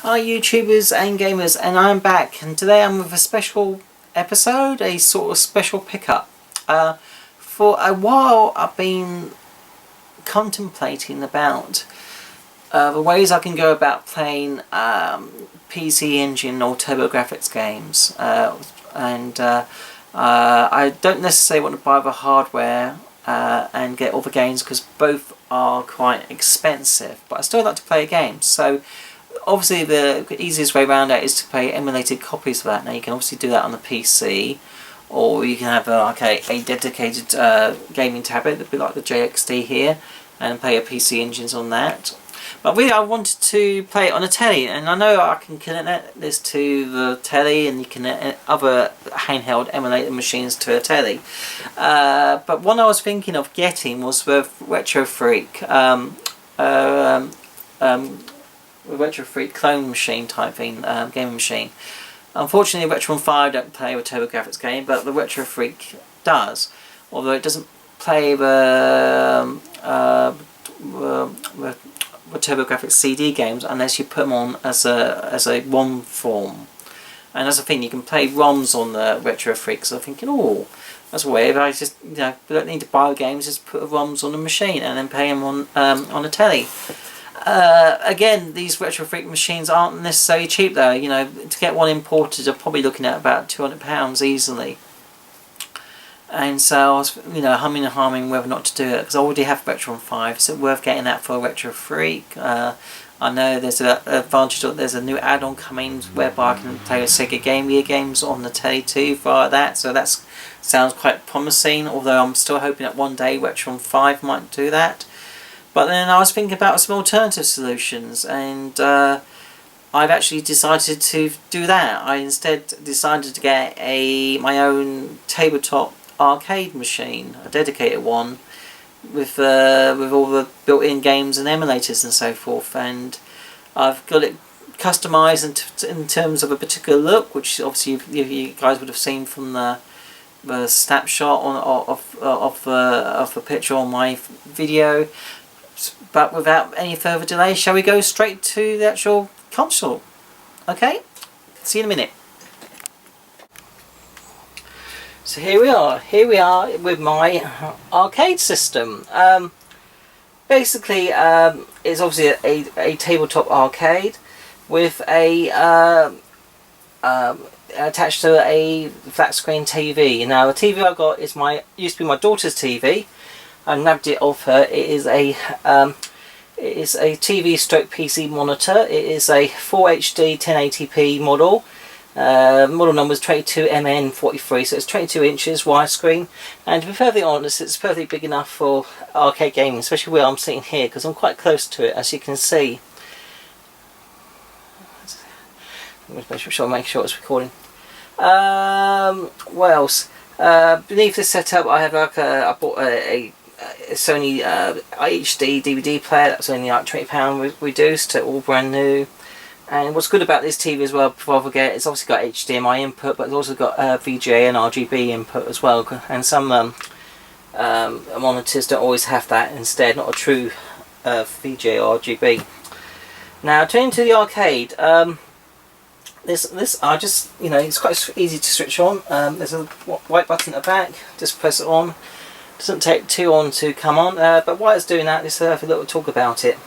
Hi YouTubers and gamers, and I'm back, and today I'm with a special episode, a sort of special pickup. For a while I've been contemplating about the ways I can go about playing PC Engine or TurboGrafx games, I don't necessarily want to buy the hardware and get all the games because both are quite expensive, but I still like to play games. So obviously the easiest way around that is to play emulated copies of that. Now you can obviously do that on the PC, or you can have a dedicated gaming tablet, that'd be like the JXD here, and play your PC engines on that. But really I wanted to play it on a telly, and I know I can connect this to the telly, and you can connect other handheld emulator machines to a telly. But one I was thinking of getting was the Retro Freak. Retro Freak clone machine type thing, gaming machine. Unfortunately, Retron 5 don't play with TurboGrafx game, but the Retro Freak does. Although it doesn't play the TurboGrafx CD games unless you put them on as a ROM form. And that's the thing, you can play ROMs on the Retro Freak. So I'm thinking, oh, that's weird. I just, we don't need to buy the games, just put the ROMs on the machine and then play them on a telly. Again, these Retro Freak machines aren't necessarily cheap though. To get one imported, I'm probably looking at about £200 easily. And so I was, humming and harming whether or not to do it, because I already have Retron 5. Is it worth getting that for a Retro Freak? I know there's an advantage. There's a new add-on coming whereby I can play Sega Game Gear games on the telly too via that. So that sounds quite promising. Although I'm still hoping that one day Retron 5 might do that. But then I was thinking about some alternative solutions, and I've actually decided to do that. I instead decided to get my own tabletop arcade machine, a dedicated one, with all the built-in games and emulators and so forth. And I've got it customised in terms of a particular look, which obviously you guys would have seen from the snapshot of the picture on my video. But without any further delay, shall we go straight to the actual console? Okay? See you in a minute. So here we are with my arcade system. Basically, it's obviously a tabletop arcade with attached to a flat screen TV. Now the TV I got is used to be my daughter's TV. I nabbed it off her. It is a TV stroke PC monitor. It is a 4HD 1080p model. Model number is 22MN43, so it's 22 inches widescreen. And to be perfectly honest, it's perfectly big enough for arcade gaming, especially where I'm sitting here, because I'm quite close to it, as you can see. Make sure it's recording. What else? Beneath this setup, I have I bought a Sony HD DVD player. That's only like £20 reduced, all brand new. And what's good about this TV as well, before I forget, it's obviously got HDMI input, but it's also got VGA and RGB input as well. And some monitors don't always have that instead, not a true VGA or RGB. Now turning to the arcade, this it's quite easy to switch on. There's a white button at the back, just press it on. Doesn't take too long to come on, but while it's doing that, let's have a little talk about it.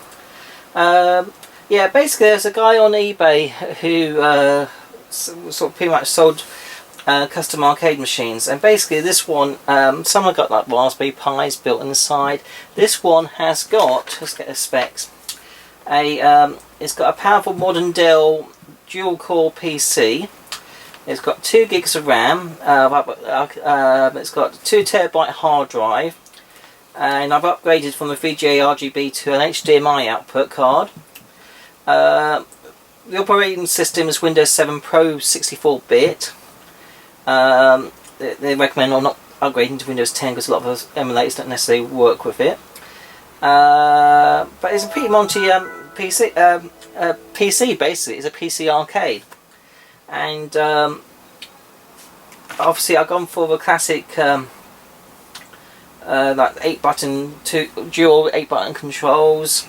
Yeah, basically there's a guy on eBay who sort of pretty much sold custom arcade machines, and basically this one, some have got like Raspberry Pis built inside. This one has got, let's get the specs, it's got a powerful modern Dell dual core PC. It's got 2 gigs of RAM, it's got 2TB hard drive, and I've upgraded from the VGA RGB to an HDMI output card. The operating system is Windows 7 Pro 64-bit. They recommend not upgrading to Windows 10 because a lot of those emulators don't necessarily work with it. But it's a pretty multi PC. PC basically is a PC arcade. And obviously I've gone for the classic like 8-button dual 8-button controls.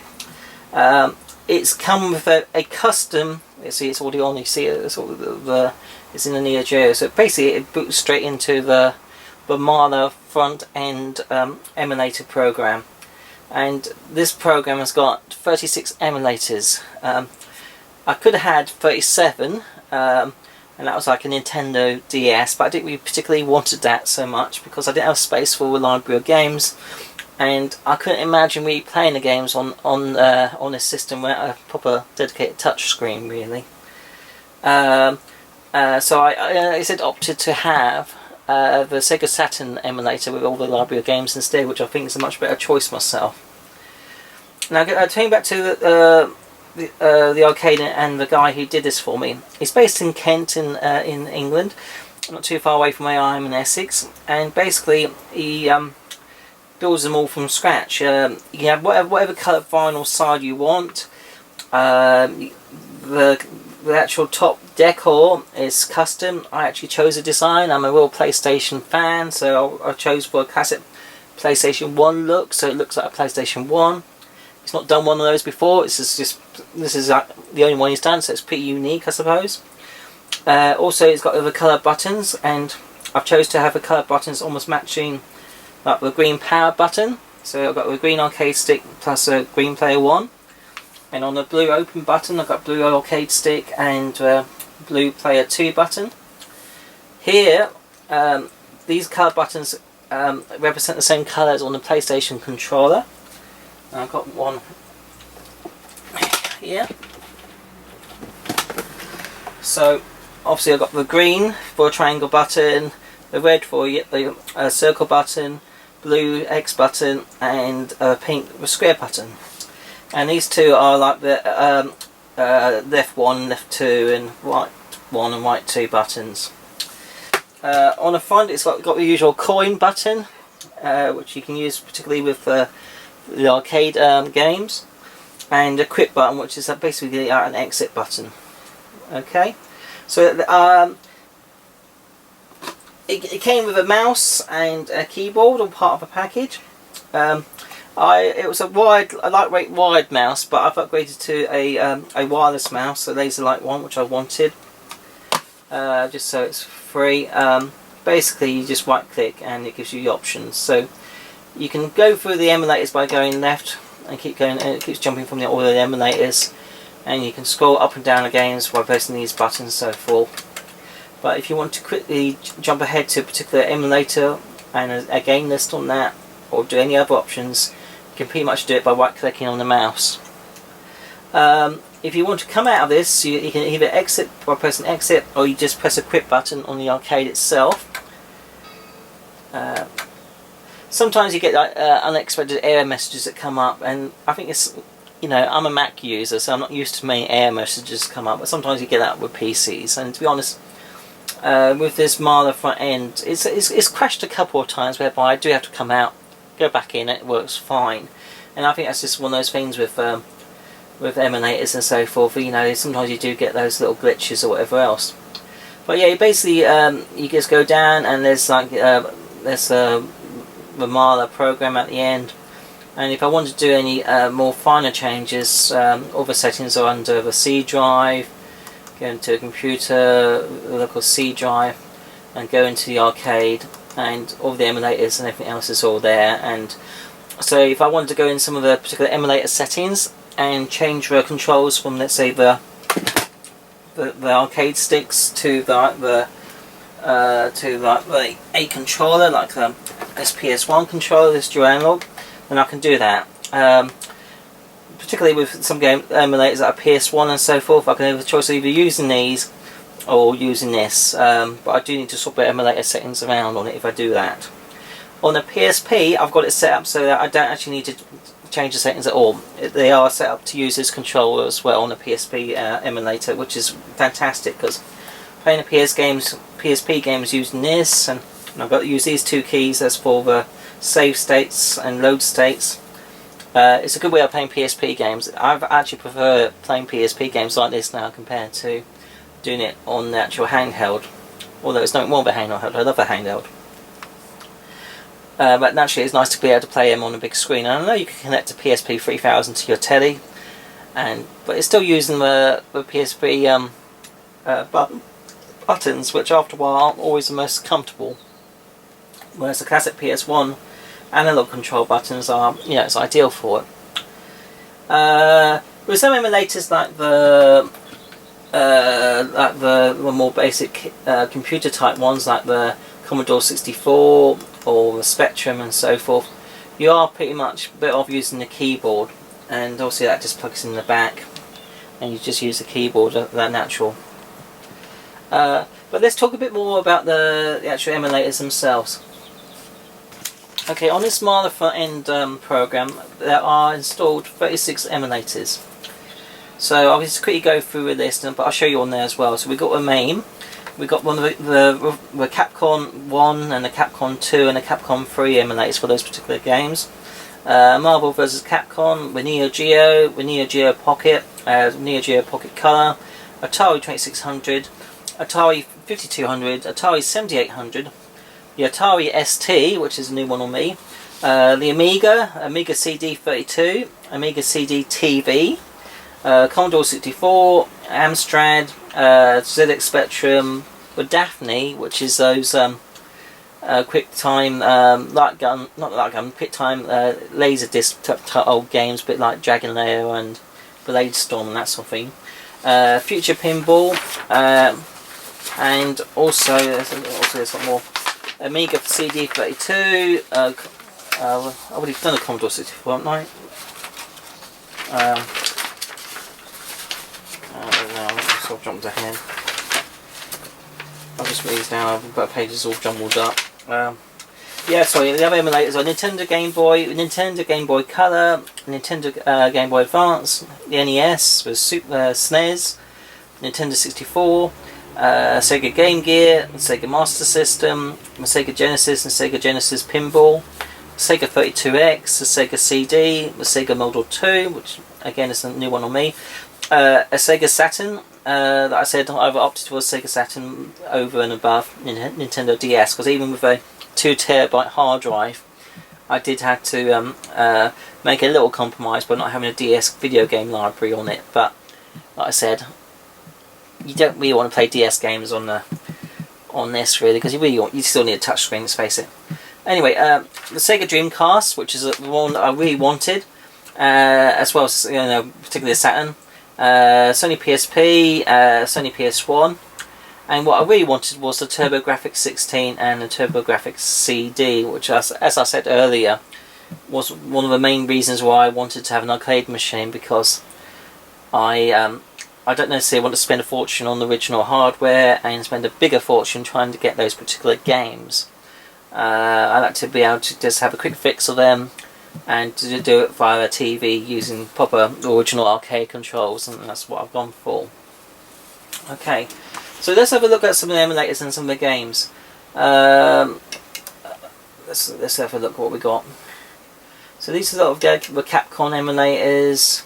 it's come with a custom. You see, it's already on. You see, it's all it's in the Neo Geo. So basically, it boots straight into the Mala front end emulator program, and this program has got 36 emulators. I could have had 37, and that was like a Nintendo DS, but I didn't really particularly wanted that so much because I didn't have space for a library of games, and I couldn't imagine me playing the games on a system without a proper dedicated touch screen, really. So I instead opted to have the Sega Saturn emulator with all the library of games instead, which I think is a much better choice myself. Now, turning back to the arcade and the guy who did this for me. He's based in Kent in England, not too far away from where I am in Essex, and basically he builds them all from scratch. You can have whatever colour vinyl side you want. The actual top decor is custom. I actually chose a design. I'm a real PlayStation fan, so I chose for a classic PlayStation 1 look, so it looks like a PlayStation 1. He's not done one of those before. This is the only one he's done, so it's pretty unique, I suppose. Also, it's got the colour buttons, and I've chose to have the colour buttons almost matching like the green power button. So I've got the green arcade stick plus a green player 1. And on the blue open button, I've got blue arcade stick and blue player 2 button. Here, these colour buttons represent the same colours on the PlayStation controller. And I've got one here. So obviously I've got the green for a triangle button, the red for the circle button, blue X button, and pink the square button. And these two are like the left 1, left 2, and right 1 and right 2 buttons. On the front, it's got the usual coin button, which you can use particularly with the arcade games, and a quit button, which is basically an exit button. Okay, so it came with a mouse and a keyboard, all part of a package. It was a lightweight wired mouse, but I've upgraded to a wireless mouse, a laser-like one, which I wanted, just so it's free. Basically, you just right-click and it gives you the options. So you can go through the emulators by going left and keep going, and it keeps jumping from all the emulators, and you can scroll up and down the games by pressing these buttons and so forth. But if you want to quickly jump ahead to a particular emulator and a game list on that, or do any other options, you can pretty much do it by right clicking on the mouse. If you want to come out of this, you can either exit by pressing exit, or you just press a quit button on the arcade itself. Sometimes you get like, unexpected error messages that come up, and I think it's, I'm a Mac user, so I'm not used to many error messages come up, but sometimes you get that with PCs. And to be honest, with this Mala front end, it's crashed a couple of times, whereby I do have to come out, go back in, it works fine. And I think that's just one of those things with emulators and so forth. Sometimes you do get those little glitches or whatever else. But yeah, basically you just go down, and there's like the Mala program at the end. And if I want to do any more finer changes, all the settings are under the C drive. Go into a computer, look at C drive, and go into the arcade, and all the emulators and everything else is all there. And so if I wanted to go in some of the particular emulator settings and change the controls from, let's say, the arcade sticks to the a controller, like this PS1 controller, this dual analog, then I can do that. Particularly with some game emulators like PS1 and so forth, I can have the choice of either using these or using this, but I do need to swap the emulator settings around on it if I do that. On the PSP, I've got it set up so that I don't actually need to change the settings at all. They are set up to use this controller as well on the PSP emulator, which is fantastic, because playing the PSP games using this, and I've got to use these two keys as for the save states and load states. It's a good way of playing PSP games. I actually prefer playing PSP games like this now compared to doing it on the actual handheld. Although it's not more of a handheld, I love a handheld. But naturally it's nice to be able to play them on a big screen. And I know you can connect a PSP 3000 to your telly, but it's still using the PSP buttons, which after a while aren't always the most comfortable. Whereas the classic PS1 analog control buttons are, it's ideal for it. With some emulators like the more basic computer type ones, like the Commodore 64 or the Spectrum and so forth, you are pretty much better off using the keyboard, and obviously that just plugs in the back and you just use the keyboard, that natural. But let's talk a bit more about the actual emulators themselves. Okay, on this Mother front end program there are installed 36 emulators. So I'll just quickly go through a list, but I'll show you on there as well. So we've got the MAME, we've got one of the Capcom 1 and the Capcom 2 and the Capcom 3 emulators for those particular games. Marvel vs. Capcom, the Neo Geo, the Neo Geo Pocket, Neo Geo Pocket Color, Atari 2600, Atari 5200, Atari 7800, the Atari ST, which is a new one on me, the Amiga CD32, Amiga CD TV, Commodore 64, Amstrad, ZX Spectrum, with Daphne, which is those QuickTime QuickTime Laserdisc type old games, a bit like Dragon Lair and Blade Storm and that sort of thing. Future Pinball, and also there's some more. Amiga CD32. I've already done a Commodore 64, haven't I? I've sort of jumped ahead. I'll just read these down. I've got pages all jumbled up. Yeah, sorry. The other emulators are Nintendo Game Boy, Nintendo Game Boy Color, Nintendo Game Boy Advance, the NES, with SNES, Nintendo 64. Sega Game Gear, Sega Master System, Sega Genesis and Sega Genesis Pinball, Sega 32X, the Sega CD, the Sega Model 2, which again is a new one on me, a Sega Saturn, that I said I've opted for a Sega Saturn over and above Nintendo DS, because even with a 2TB hard drive I did have to make a little compromise by not having a DS video game library on it, but like I said, you don't really want to play DS games on this really, because you still need a touchscreen, let's face it. Anyway, the Sega Dreamcast, which is the one that I really wanted, as well as particularly the Saturn, Sony PSP, Sony PS1, and what I really wanted was the TurboGrafx 16 and the TurboGrafx CD, which, as I said earlier, was one of the main reasons why I wanted to have an arcade machine, because I don't necessarily want to spend a fortune on the original hardware and spend a bigger fortune trying to get those particular games. I like to be able to just have a quick fix of them and to do it via a TV using proper original arcade controls, and that's what I've gone for. Okay, so let's have a look at some of the emulators and some of the games. Let's have a look at what we got. So these are the Capcom emulators.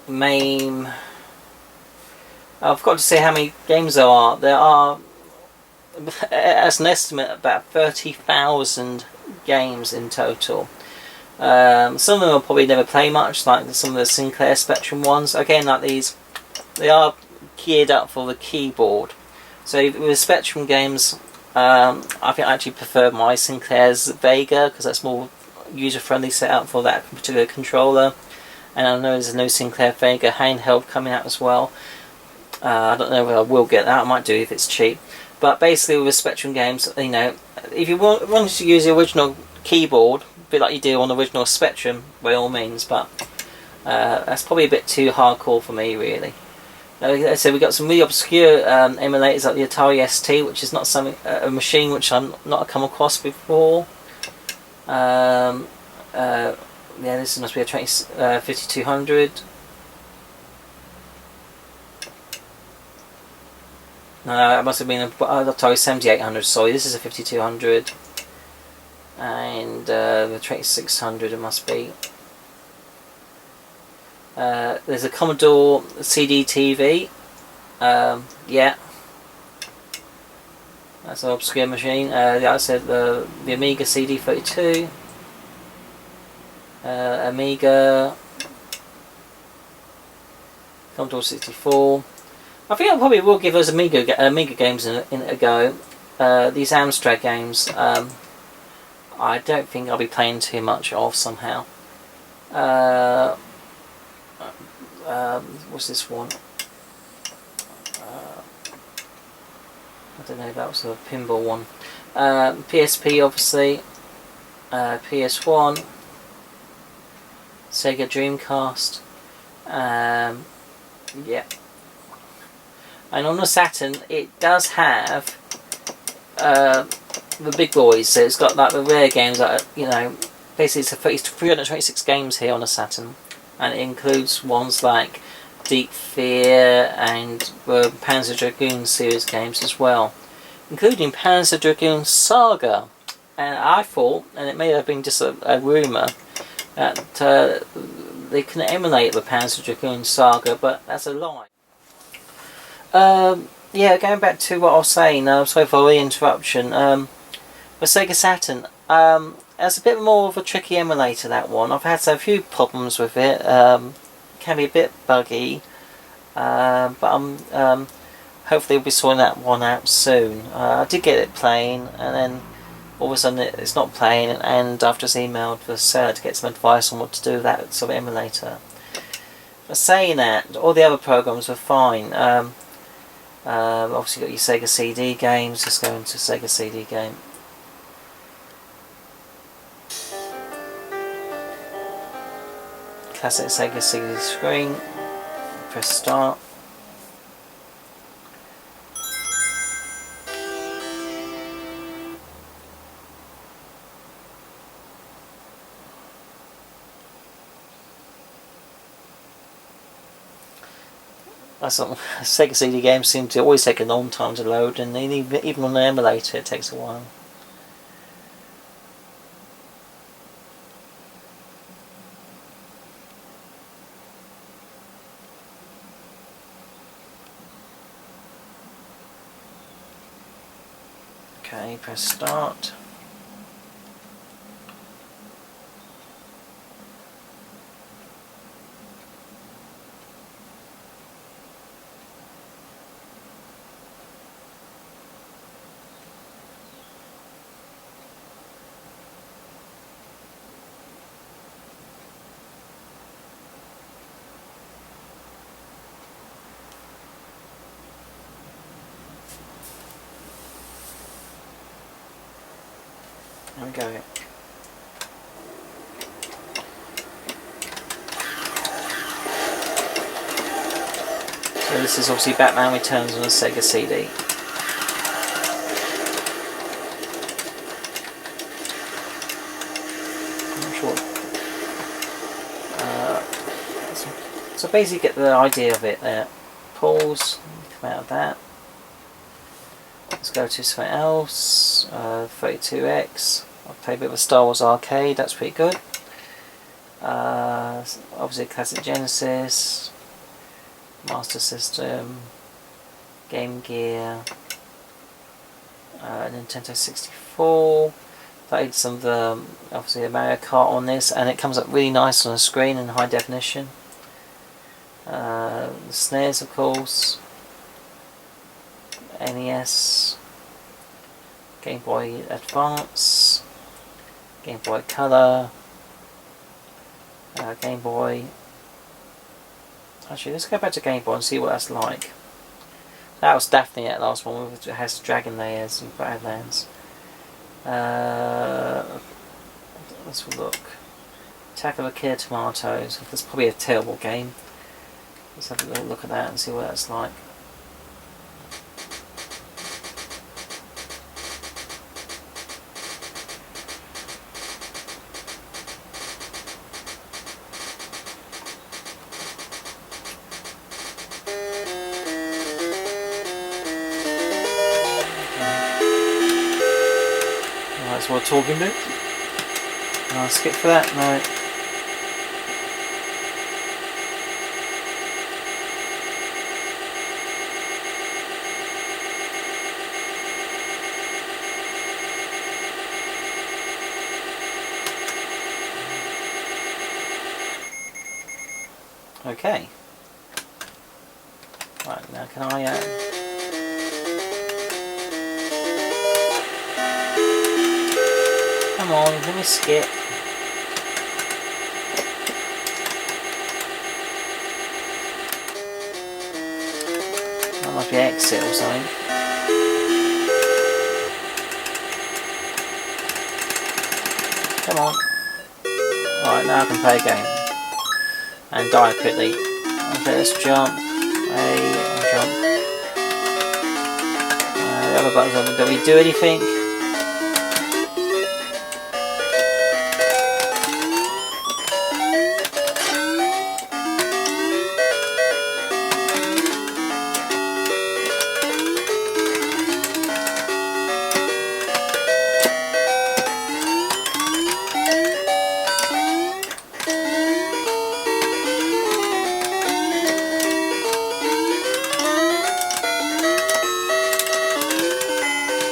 MAME. I've got to say how many games there are. There are, as an estimate, about 30,000 games in total. Some of them I'll probably never play much, like some of the Sinclair Spectrum ones. Again, like these, they are geared up for the keyboard. So with the Spectrum games, I think I actually prefer my Sinclair's Vega, because that's more user-friendly setup for that particular controller. And I know there's a new Sinclair Vega handheld coming out as well. I don't know whether I will get that. I might do if it's cheap. But basically, with the Spectrum games, if you wanted to use the original keyboard, a bit like you do on the original Spectrum, by all means. But that's probably a bit too hardcore for me, really. So we've got some really obscure emulators like the Atari ST, which is not something a machine which I'm not come across before. Yeah, this must be a 5200. No, it must have been a Atari 7800. Sorry, this is a 5200, and the 2600 it must be. There's a Commodore CD TV. Yeah, that's an obscure machine. Like I said, the Amiga CD32. Amiga, Commodore 64. I think I probably will give those Amiga games in a go. These Amstrad games, I don't think I'll be playing too much of somehow. What's this one? I don't know, that was a pinball one. PSP obviously, PS1, Sega Dreamcast, yeah. And on the Saturn it does have the big boys, so it's got like the rare games that are, you know, basically it's 326 games here on the Saturn, and it includes ones like Deep Fear and the Panzer Dragoon series games as well, including Panzer Dragoon Saga. And I thought, and it may have been just a rumour, that they can emulate the Panzer Dragoon Saga, but that's a lie. Yeah, going back to what I was saying, sorry for the interruption. The Sega Saturn, it's a bit more of a tricky emulator, that one. I've had a few problems with it. Can be a bit buggy, but I'm hopefully we'll be sorting that one out soon. I did get it playing, and then all of a sudden it's not playing, and I've just emailed the seller to get some advice on what to do with that sort of emulator. But saying that, all the other programs were fine. Obviously got your Sega CD games. Just go into Sega CD game. Classic Sega CD screen. Press start. Sega CD games seem to always take a long time to load, and even on the emulator it takes a while. Okay, press start. There we go. So this is obviously Batman Returns on a Sega CD. I'm not sure. So basically get the idea of it there. Pause, come out of that. Let's go to something else. 32X. I've played a bit of a Star Wars arcade, that's pretty good. Obviously classic Genesis, Master System, Game Gear, Nintendo 64. Played some of the, obviously the Mario Kart on this, and it comes up really nice on the screen in high definition. The SNES, of course, NES, Game Boy Advance, Game Boy Color, Game Boy. Actually, let's go back to Game Boy and see what that's like. That was definitely that last one. It has dragon layers and badlands. Let's have a look. Attack of the Killer Tomatoes. That's probably a terrible game. Let's have a little look at that and see what that's like. That's what I'm talking about. I'll skip for that. No. Okay. Right, now can I... Come on, let me skip. That must be exit or something. Come on. Right, now I can play a game. And die quickly. Okay, let's jump. Hey, jump. The other buttons, do we do anything?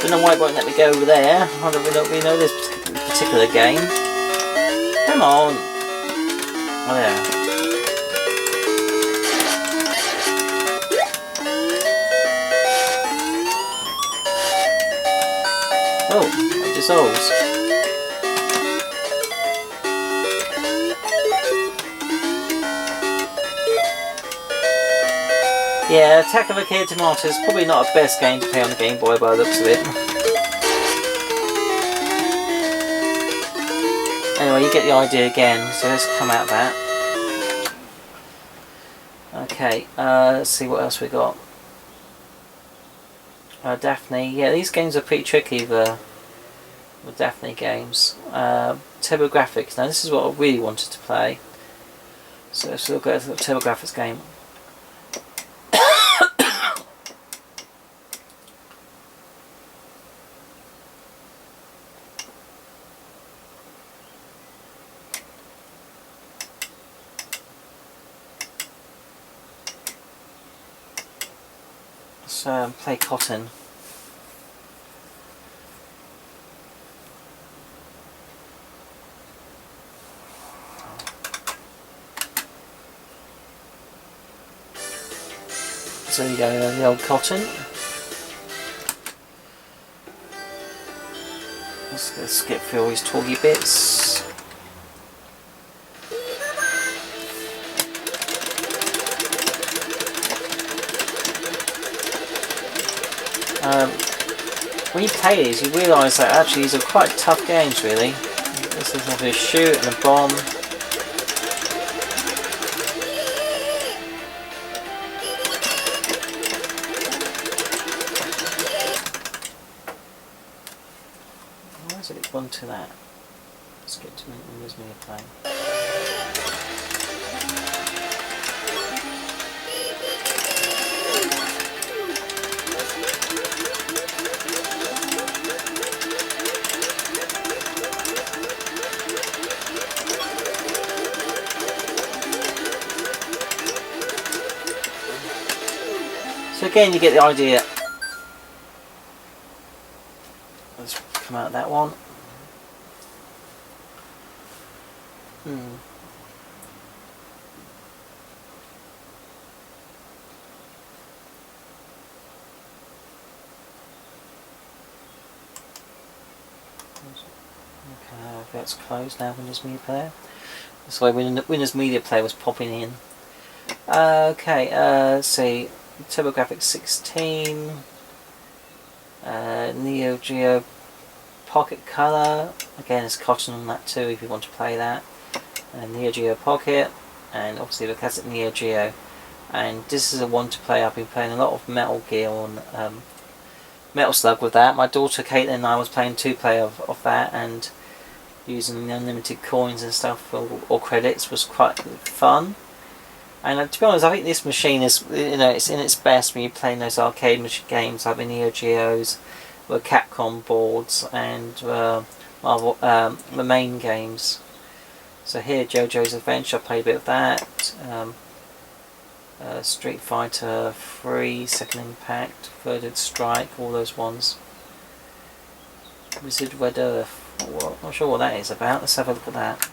Don't know why it won't let me go over there. I don't really know this particular game. Come on. Oh, there. Oh, it dissolves. Yeah, Attack of the Killer Tomatoes is probably not a best game to play on the Game Boy by the looks of it. Anyway, you get the idea again, so let's come out of that. Okay, let's see what else we got. Daphne, yeah, these games are pretty tricky, the Daphne games. TurboGrafx, now this is what I really wanted to play. So let's look at the TurboGrafx game. Let's play Cotton. So there you go, the old Cotton. Let's skip through all these talky bits. When you play these, you realise that actually these are quite tough games, really. This is like a shoot and a bomb. Why has it gone to that? Let's get to Windows Media Player. So again, you get the idea. Let's come out of that one. Okay, that's closed now. Windows Media Player. Sorry, Windows Media Player was popping in. Okay, let's see. TurboGrafx 16, Neo Geo Pocket Color, again it's Cotton on that too if you want to play that, and Neo Geo Pocket, and obviously the classic Neo Geo. And this is a one to play. I've been playing a lot of Metal Gear on Metal Slug with that. My daughter Caitlin and I was playing 2-player of that, and using the unlimited coins and stuff or credits was quite fun. And to be honest, I think this machine is, it's in its best when you're playing those arcade games like the Neo Geos, the Capcom boards, and Marvel, the main games. So here, JoJo's Adventure, I played a bit of that. Street Fighter 3, Second Impact, Third Strike, all those ones. Wizard Red Earth, not sure what that is about. Let's have a look at that.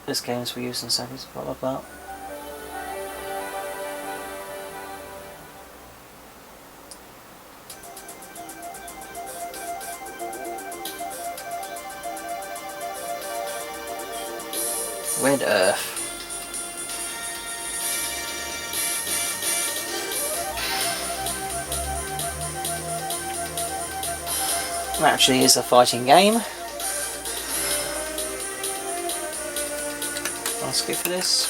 This game is for use in seconds, blah blah blah. Red Earth. Actually is a fighting game. I'll skip for this.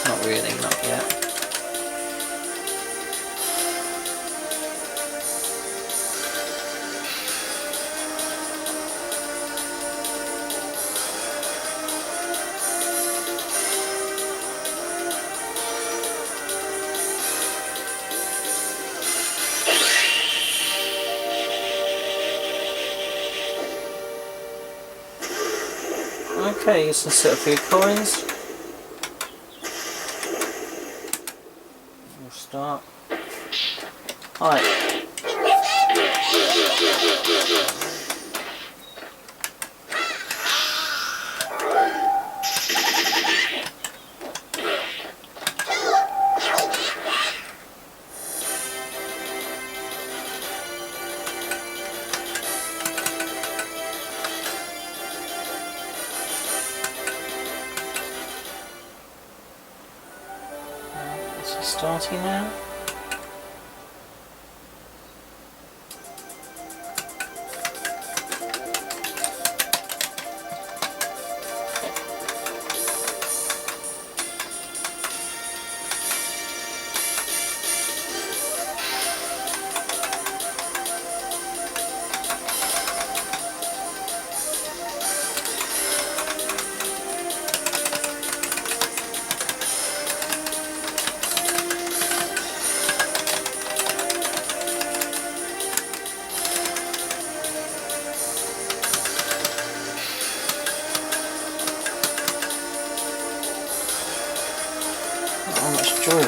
Not really, not yet. Okay, let's insert a few coins. We'll start. Right. Starting now.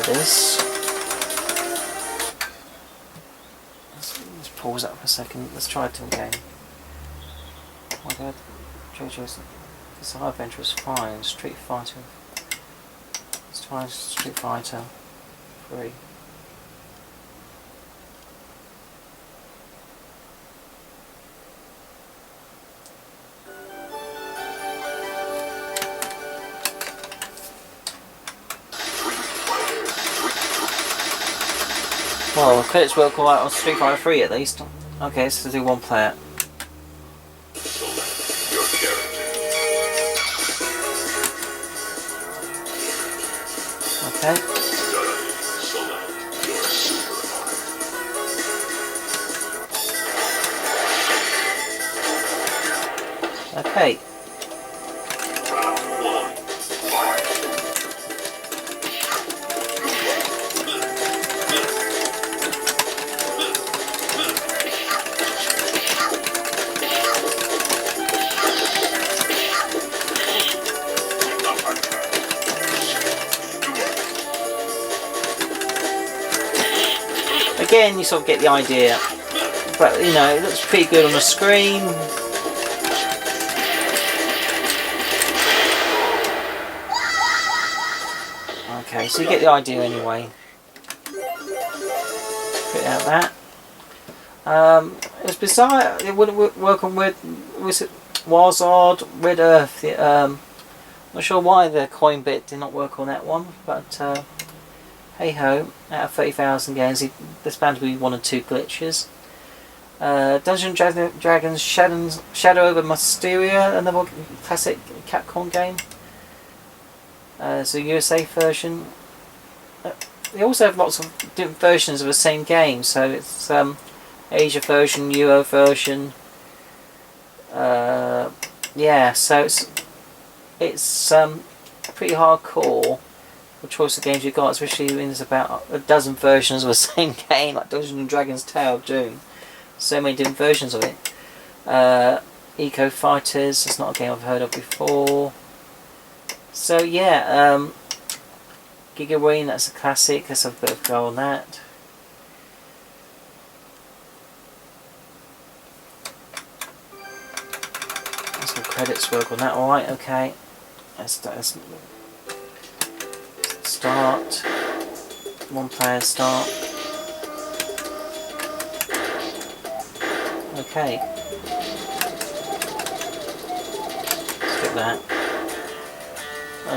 This. Let's pause that for a second. Let's try it again. Oh my god, JoJo's Desire Adventure is fine. Street Fighter. Let's try Street Fighter 3. Well, the credits work alright on Street Fighter 3 at least. Okay, so do one player. Okay. Okay. Again, you sort of get the idea, but you know, it looks pretty good on the screen. Okay, so you get the idea anyway. Put out that. It's bizarre. It wouldn't work on was it Warzard, Red Earth? Not sure why the coin bit did not work on that one, but. Hey ho, out of 30,000 games, there's bound to be one or two glitches. Dungeons & Dragons Shadow over Mysteria, another classic Capcom game. It's a USA version. They also have lots of different versions of the same game, so it's Asia version, Euro version. Yeah, so it's pretty hardcore. The choice of games you've got, especially when there's about a dozen versions of the same game, like Dungeons & Dragons Tale of Doom. So many different versions of it. Eco Fighters, it's not a game I've heard of before. So yeah, Gigaween, that's a classic, let's have a bit of go on that. some credits work on that. Alright, okay. Let's start. One player start. Okay. Skip that.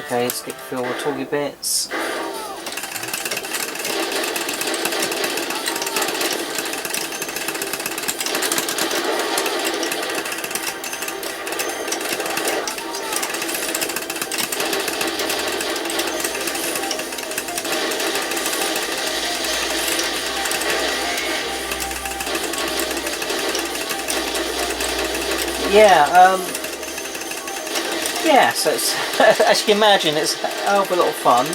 Okay, skip through all the talky bits. Yeah, so it's, as you can imagine, it's a hell of a lot of fun.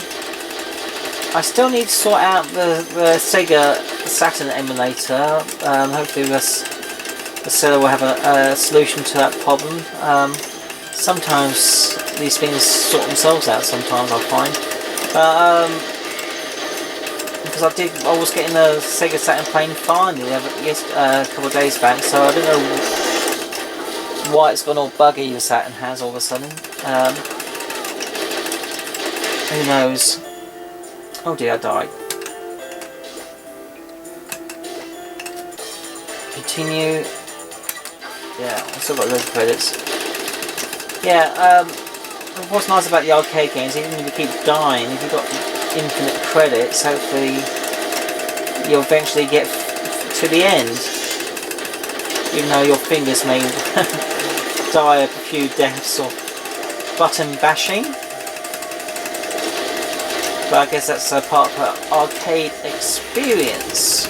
I still need to sort out the Sega Saturn emulator. Hopefully the seller will have a solution to that problem. Sometimes these things sort themselves out, sometimes I find. But, because I was getting the Sega Saturn playing fine a couple of days back, so I don't know why it's gone all buggy the Saturn has all of a sudden. Who knows? Oh dear, I died. Continue. Yeah, I've still got loads of credits. Yeah, what's nice about the arcade games, even if you keep dying, if you've got infinite credits, hopefully you'll eventually get to the end. Even though your fingers may die of a few deaths or button bashing. But I guess that's a part of the arcade experience.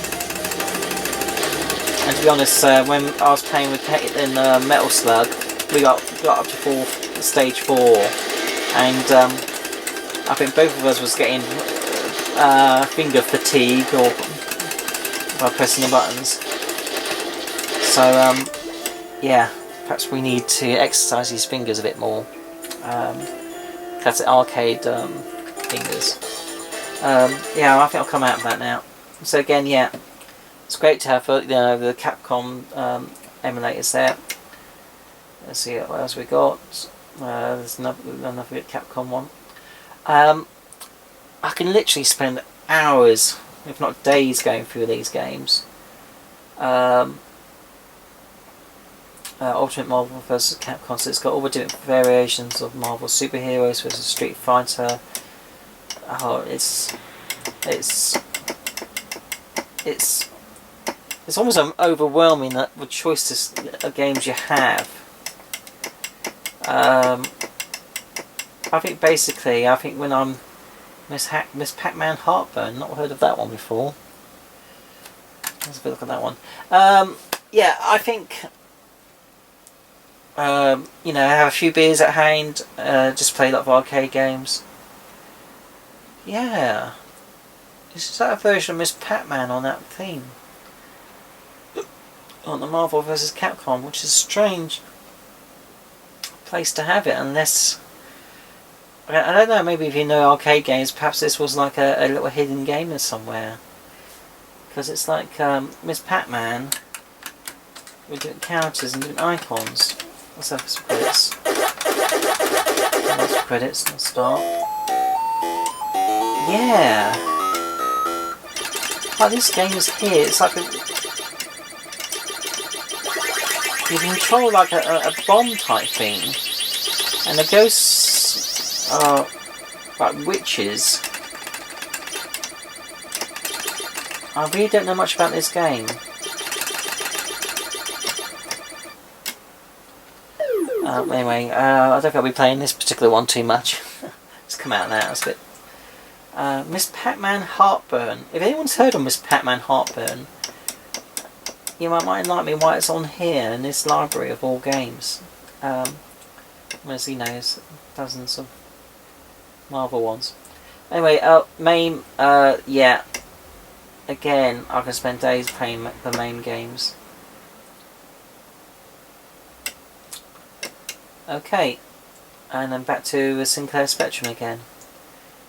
And to be honest, when I was playing with Metal Slug, we got up to stage 4, and I think both of us was getting finger fatigue or by pressing the buttons. So yeah, perhaps we need to exercise these fingers a bit more. That's the arcade fingers. Yeah, I think I'll come out of that now. So again, yeah, it's great to have the Capcom emulators there. Let's see what else we got. There's another Capcom one. I can literally spend hours, if not days, going through these games. Ultimate Marvel vs. Capcom, so it's got all the different variations of Marvel superheroes versus Street Fighter. Oh, it's almost overwhelming the choices of games you have. I think basically, when I'm Miss Pac-Man Heartburn, not heard of that one before. Let's have a look at that one. Yeah, I think. You know, have a few beers at hand, just play a lot of arcade games. Yeah. Is that a version of Miss Pac-Man on that theme? On the Marvel vs. Capcom, which is a strange place to have it, unless... I don't know, maybe if you know arcade games, perhaps this was like a little hidden game in somewhere. Because it's like Miss Pac-Man with different characters and different icons. Let's have some credits. Lots of credits, let's start. Yeah! Like this game is here, it's like you control like a bomb type thing. And the ghosts are like witches. I really don't know much about this game. Anyway, I don't think I'll be playing this particular one too much. Let's come out of that, that's a bit... Miss Pac-Man Heartburn. If anyone's heard of Miss Pac-Man Heartburn, you might like me why it's on here in this library of all games. As he knows, dozens of Marvel ones. Anyway, MAME, yeah. Again, I can spend days playing the MAME games. Okay, and then back to the Sinclair Spectrum again.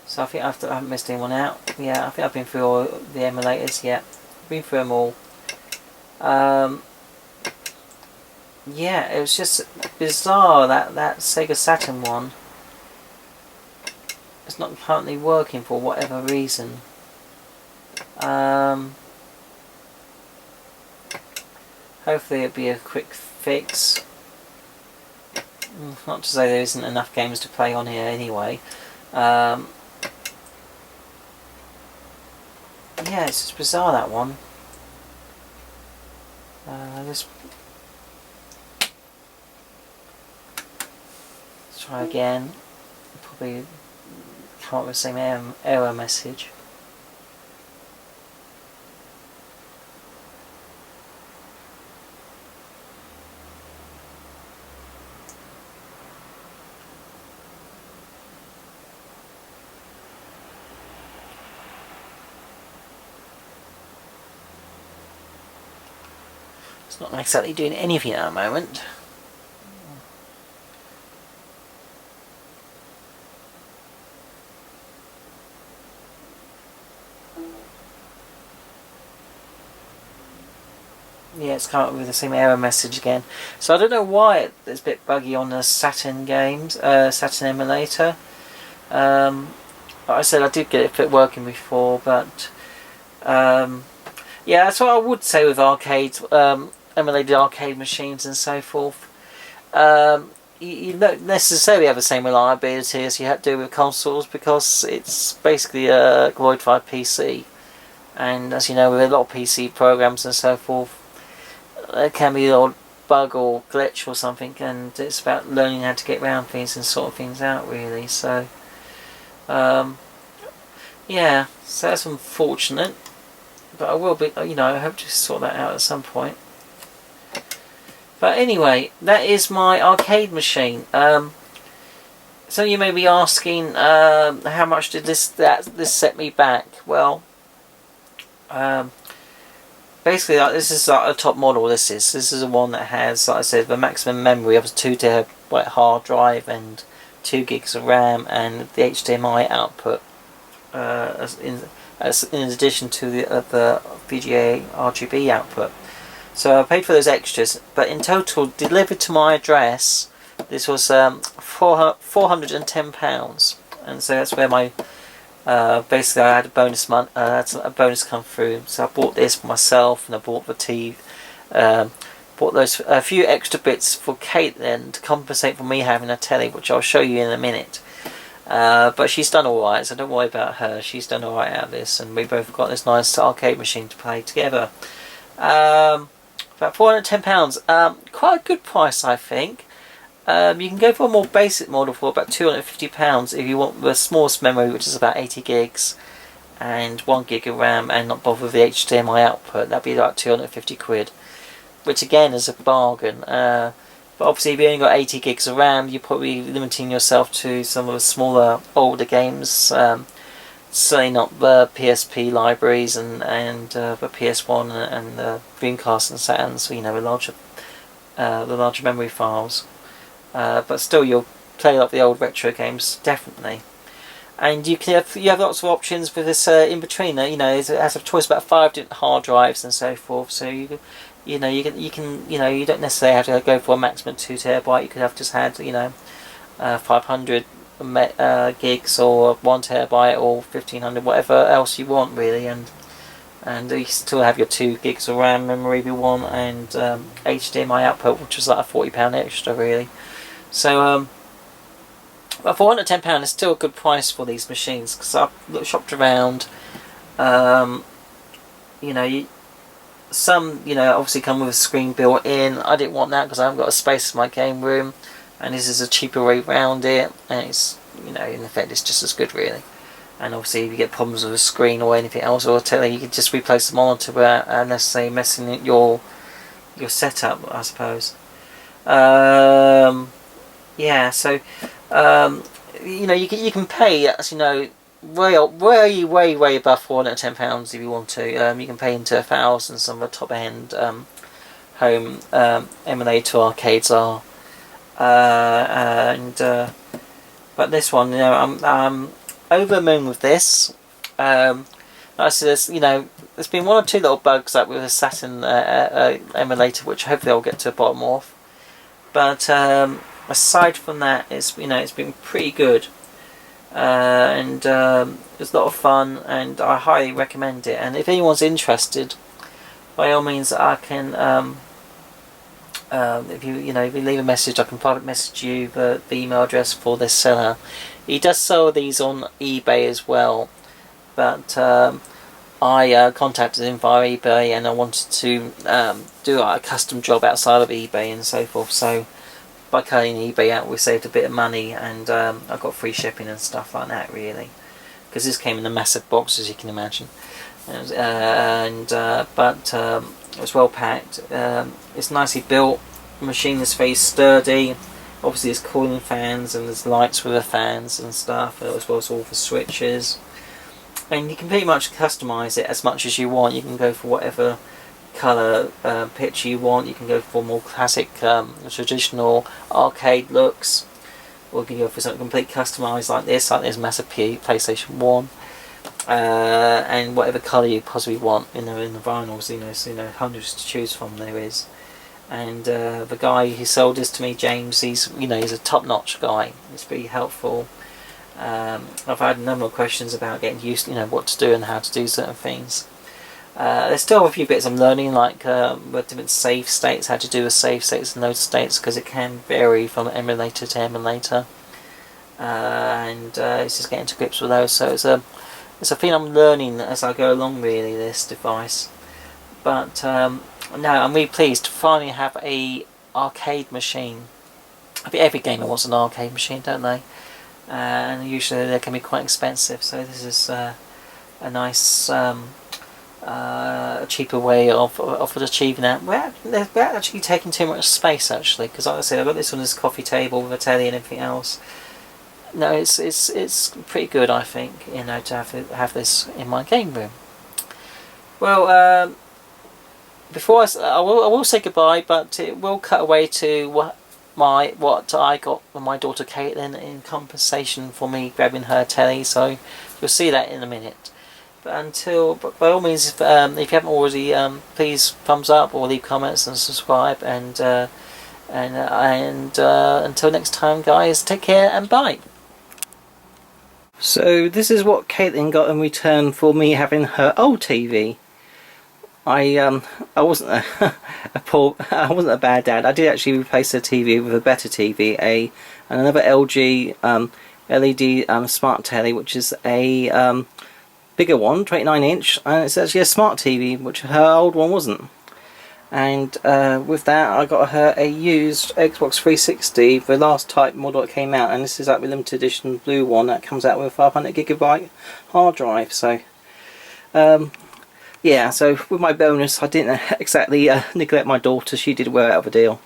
So I think I haven't missed anyone out. Yeah, I think I've been through all the emulators. Yeah, been through them all. yeah, it was just bizarre that Sega Saturn one. It's not currently working for whatever reason. Hopefully it'll be a quick fix. Not to say there isn't enough games to play on here anyway. Yeah, it's just bizarre, that one. Let's try again. Probably come up with the same error message. It's not exactly doing anything at the moment. Yeah, it's come up with the same error message again. So I don't know why it's a bit buggy on the Saturn games, Saturn emulator. Like I said, I did get it working before, but yeah, that's what I would say with arcades, emulated arcade machines and so forth. You don't necessarily have the same reliability as you have to do with consoles, because it's basically a glorified PC. And as you know, with a lot of PC programs and so forth, there can be an old bug or glitch or something, and it's about learning how to get around things and sort things out, really. So yeah, so that's unfortunate, but I will be, I hope to sort that out at some point. But anyway, that is my arcade machine. So you may be asking, how much did this set me back? Well, basically, this is like a top model. This is the one that has, like I said, the maximum memory of a 2 terabyte hard drive and 2 gigs of RAM, and the HDMI output, in addition to the VGA RGB output. So I paid for those extras, but in total, delivered to my address, this was £410, and so that's where my basically I had a bonus a bonus come through. So I bought this for myself, and I bought the TV, bought those a few extra bits for Kate then to compensate for me having a telly, which I'll show you in a minute. But she's done alright, so don't worry about her. She's done alright out of this, and we both got this nice arcade machine to play together. About £410, quite a good price, I think. You can go for a more basic model for about £250 if you want the smallest memory, which is about 80 gigs, and 1 gig of RAM, and not bother with the HDMI output. That'd be like 250 quid, which again is a bargain. But obviously, if you only got 80 gigs of RAM, you're probably limiting yourself to some of the smaller, older games. Certainly not the PSP libraries and the PS1 and the Dreamcast and Saturn, so the larger memory files. But still, you'll play like the old retro games, definitely. And you have lots of options with this in between. It has a choice about 5 different hard drives and so forth. So you don't necessarily have to go for a maximum 2 terabyte. You could have just had 500 gigs or 1 terabyte or 1500, whatever else you want, really. And you still have your 2 gigs of RAM memory if you want, and HDMI output, which is like a £40 extra, really. So but £410 is still a good price for these machines, because I've shopped around. Some obviously come with a screen built in. I didn't want that because I haven't got a space in my game room, and this is a cheaper way around it, and it's in effect it's just as good, really. And obviously if you get problems with a screen or anything else or a telly, you can just replace the monitor without necessarily messing your setup, I suppose. Yeah, so you can pay, as way above £410 if you want to. You can pay into 1,000. Some of the top end home emulator arcades are, but this one, I'm over the moon with this. Like I said, there's been 1 or 2 little bugs up with a Saturn emulator, which hopefully I'll get to the bottom of. But aside from that, it's been pretty good, and it's a lot of fun, and I highly recommend it. And if anyone's interested, by all means, I can. If you leave a message, I can private message you the email address for this seller. He does sell these on eBay as well, but I contacted him via eBay, and I wanted to do a custom job outside of eBay and so forth. So by cutting eBay out, we saved a bit of money, and I got free shipping and stuff like that, really, because this came in a massive box, as you can imagine. But it was well packed. It's nicely built. The machine is very sturdy. Obviously there's cooling fans, and there's lights with the fans and stuff, as well as all the switches. And you can pretty much customise it as much as you want. You can go for whatever colour picture you want. You can go for more classic traditional arcade looks, or you can go for something complete customised like this massive PlayStation 1. And whatever colour you possibly want, in the vinyls, so, hundreds to choose from there is. And the guy who sold this to me, James, he's a top-notch guy. It's pretty helpful. I've had a number of questions about getting used, what to do and how to do certain things. There's still a few bits I'm learning, like with different save states, how to do the save states and load states, because it can vary from emulator to emulator. And it's just getting to grips with those. So it's a thing I'm learning as I go along, really, this device. But no, I'm really pleased to finally have a arcade machine. I think every gamer wants an arcade machine, don't they? And usually they can be quite expensive, so this is a nice cheaper way of achieving that. We're actually taking too much space, actually, because like I said, I've got this on this coffee table with a telly and everything else. No, it's pretty good, I think, to have this in my game room. Well, before I will say goodbye, but it will cut away to what I got from my daughter Caitlin in compensation for me grabbing her telly. So you'll see that in a minute. But by all means, if you haven't already, please thumbs up or leave comments and subscribe. And until next time, guys, take care and bye. So this is what Caitlin got in return for me having her old TV. I wasn't I wasn't a bad dad. I did actually replace her TV with a better TV, another LG LED smart telly, which is a bigger one, 29-inch, and it's actually a smart TV, which her old one wasn't. And with that, I got her a used Xbox 360, the last type model that came out, and this is like the limited edition blue one that comes out with a 500GB hard drive. So yeah, so with my bonus, I didn't exactly neglect my daughter. She did well out of the deal.